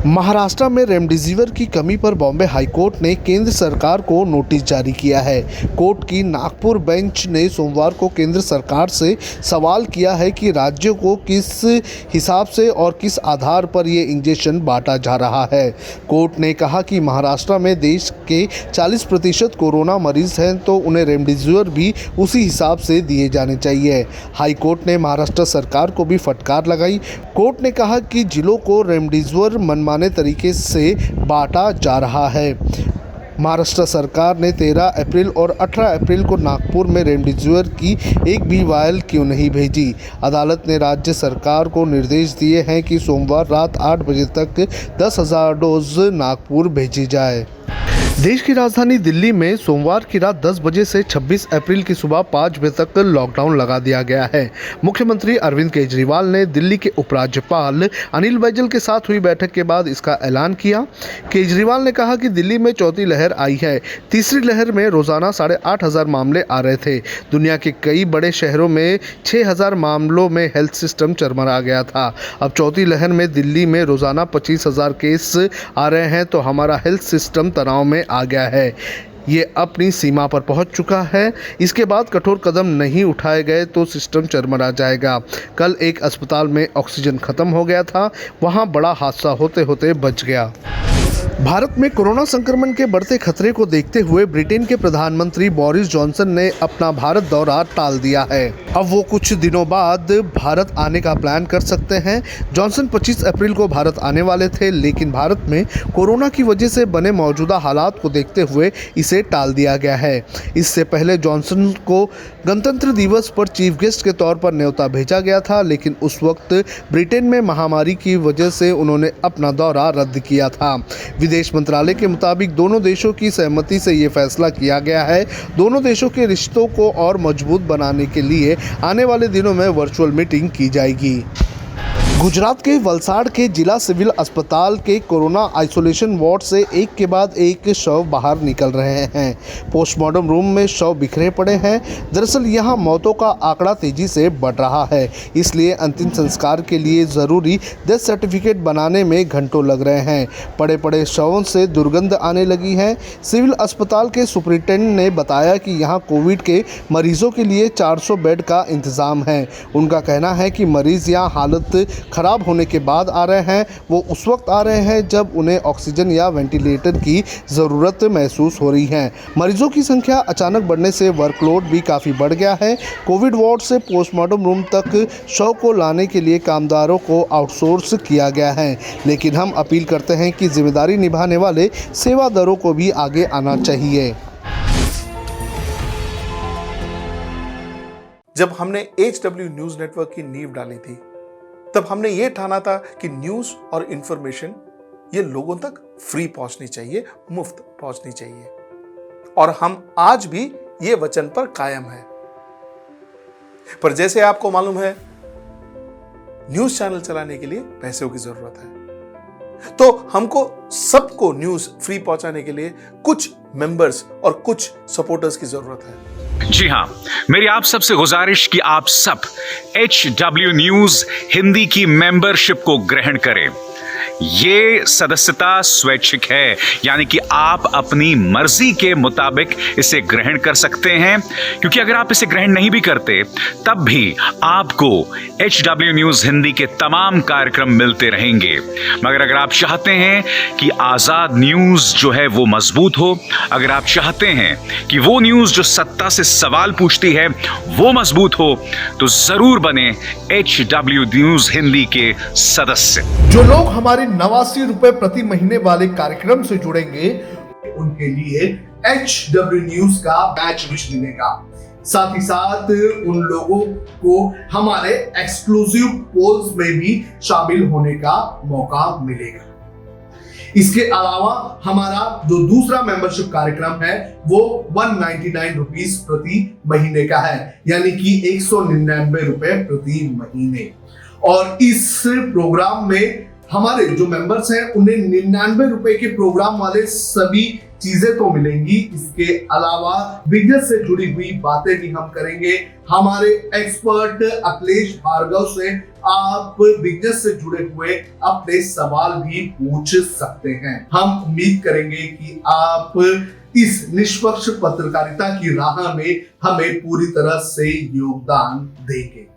महाराष्ट्र में रेमडेसिविर की कमी पर बॉम्बे हाईकोर्ट ने केंद्र सरकार को नोटिस जारी किया है। कोर्ट की नागपुर बेंच ने सोमवार को केंद्र सरकार से सवाल किया है कि राज्यों को किस हिसाब से और किस आधार पर ये इंजेक्शन बांटा जा रहा है। कोर्ट ने कहा कि महाराष्ट्र में देश के 40% कोरोना मरीज हैं, तो उन्हें रेमडेसिविर भी उसी हिसाब से दिए जाने चाहिए। हाईकोर्ट ने महाराष्ट्र सरकार को भी फटकार लगाई। कोर्ट ने कहा कि जिलों को रेमडेसिविर मनमाने तरीके से बांटा जा रहा है। महाराष्ट्र सरकार ने 13 अप्रैल और 18 अप्रैल को नागपुर में रेमडेसिविर की एक भी वायल क्यों नहीं भेजी। अदालत ने राज्य सरकार को निर्देश दिए हैं कि सोमवार रात 8 बजे तक 10,000 डोज नागपुर भेजी जाए। देश की राजधानी दिल्ली में सोमवार की रात 10 बजे से 26 अप्रैल की सुबह 5 बजे तक लॉकडाउन लगा दिया गया है। मुख्यमंत्री अरविंद केजरीवाल ने दिल्ली के उपराज्यपाल अनिल बैजल के साथ हुई बैठक के बाद इसका ऐलान किया। केजरीवाल ने कहा कि दिल्ली में चौथी लहर आई है। तीसरी लहर में रोजाना 8,500 मामले आ रहे थे। दुनिया के कई बड़े शहरों में 6,000 मामलों में हेल्थ सिस्टम चरमरा गया था। अब चौथी लहर में दिल्ली में रोजाना 25,000 केस आ रहे हैं, तो हमारा हेल्थ सिस्टम तनाव में आ गया है। ये अपनी सीमा पर पहुंच चुका है। इसके बाद कठोर कदम नहीं उठाए गए तो सिस्टम चरमरा जाएगा। कल एक अस्पताल में ऑक्सीजन खत्म हो गया था, वहां बड़ा हादसा होते होते बच गया। भारत में कोरोना संक्रमण के बढ़ते खतरे को देखते हुए ब्रिटेन के प्रधानमंत्री बोरिस जॉनसन ने अपना भारत दौरा टाल दिया है। अब वो कुछ दिनों बाद भारत आने का प्लान कर सकते हैं। जॉनसन 25 अप्रैल को भारत आने वाले थे, लेकिन भारत में कोरोना की वजह से बने मौजूदा हालात को देखते हुए इसे टाल दिया गया है। इससे पहले जॉनसन को गणतंत्र दिवस पर चीफ गेस्ट के तौर पर न्योता भेजा गया था, लेकिन उस वक्त ब्रिटेन में महामारी की वजह से उन्होंने अपना दौरा रद्द किया था। विदेश मंत्रालय के मुताबिक दोनों देशों की सहमति से ये फैसला किया गया है। दोनों देशों के रिश्तों को और मजबूत बनाने के लिए आने वाले दिनों में वर्चुअल मीटिंग की जाएगी। गुजरात के वलसाड़ के जिला सिविल अस्पताल के कोरोना आइसोलेशन वार्ड से एक के बाद एक शव बाहर निकल रहे हैं। पोस्टमार्टम रूम में शव बिखरे पड़े हैं। दरअसल यहां मौतों का आंकड़ा तेजी से बढ़ रहा है, इसलिए अंतिम संस्कार के लिए ज़रूरी डेथ सर्टिफिकेट बनाने में घंटों लग रहे हैं। पड़े पड़े शवों से दुर्गंध आने लगी है। सिविल अस्पताल के सुपरिटेंडेंट ने बताया कि यहां कोविड के मरीजों के लिए 400 बेड का इंतज़ाम है। उनका कहना है कि मरीज़ यहां हालत खराब होने के बाद आ रहे हैं। वो उस वक्त आ रहे हैं जब उन्हें ऑक्सीजन या वेंटिलेटर की ज़रूरत महसूस हो रही है। मरीजों की संख्या अचानक बढ़ने से वर्कलोड भी काफ़ी बढ़ गया है। कोविड वार्ड से पोस्टमार्टम रूम तक शव को लाने के लिए कामदारों को आउटसोर्स किया गया है, लेकिन हम अपील करते हैं कि जिम्मेदारी निभाने वाले सेवादारों को भी आगे आना चाहिए। जब हमने HW न्यूज़ नेटवर्क की नींव डाली थी, तब हमने ये ठाना था कि न्यूज़ और इंफॉर्मेशन ये लोगों तक फ्री पहुंचनी चाहिए, मुफ्त पहुंचनी चाहिए, और हम आज भी ये वचन पर कायम हैं। पर जैसे आपको मालूम है, न्यूज़ चैनल चलाने के लिए पैसों की जरूरत है, तो हमको सबको न्यूज़ फ्री पहुंचाने के लिए कुछ मेंबर्स और कुछ सपोर्टर्स की जरूरत है। जी हाँ, मेरी आप सबसे गुजारिश कि आप सब HW न्यूज़ हिंदी की मेंबरशिप को ग्रहण करें। ये सदस्यता स्वैच्छिक है, यानी कि आप अपनी मर्जी के मुताबिक इसे ग्रहण कर सकते हैं, क्योंकि अगर आप इसे ग्रहण नहीं भी करते तब भी आपको HW न्यूज़ हिंदी के तमाम कार्यक्रम मिलते रहेंगे। मगर अगर आप चाहते हैं कि आज़ाद न्यूज़ जो है वो मजबूत हो, अगर आप चाहते हैं कि वो न्यूज़ जो सत्ता से सवाल पूछती है वो मजबूत हो, तो जरूर बने HW न्यूज़ हिंदी के सदस्य। जो लोग हमारे 89 रुपए प्रति महीने वाले कार्यक्रम से जुड़ेंगे, उनके लिए HW न्यूज़ का बैच विश मिलेगा। साथ ही साथ उन लोगों को हमारे एक्सक्लूसिव पोल्स में भी शामिल होने का मौका मिलेगा। इसके अलावा हमारा जो दूसरा मेंबरशिप कार्यक्रम है वो 199 रुपीस प्रति महीने का है, यानी कि 199 रुपए प्रति महीने। और इस प्रोग्राम में हमारे जो मेंबर्स हैं उन्हें 99 रुपए के प्रोग्राम वाले सभी चीजें तो मिलेंगी। इसके अलावा बिजनेस से जुड़ी हुई बातें भी हम करेंगे। हमारे एक्सपर्ट अखिलेश भार्गव से आप बिजनेस से जुड़े हुए अपने सवाल भी पूछ सकते हैं। हम उम्मीद करेंगे कि आप इस निष्पक्ष पत्रकारिता की राह में हमें पूरी तरह से योगदान देंगे।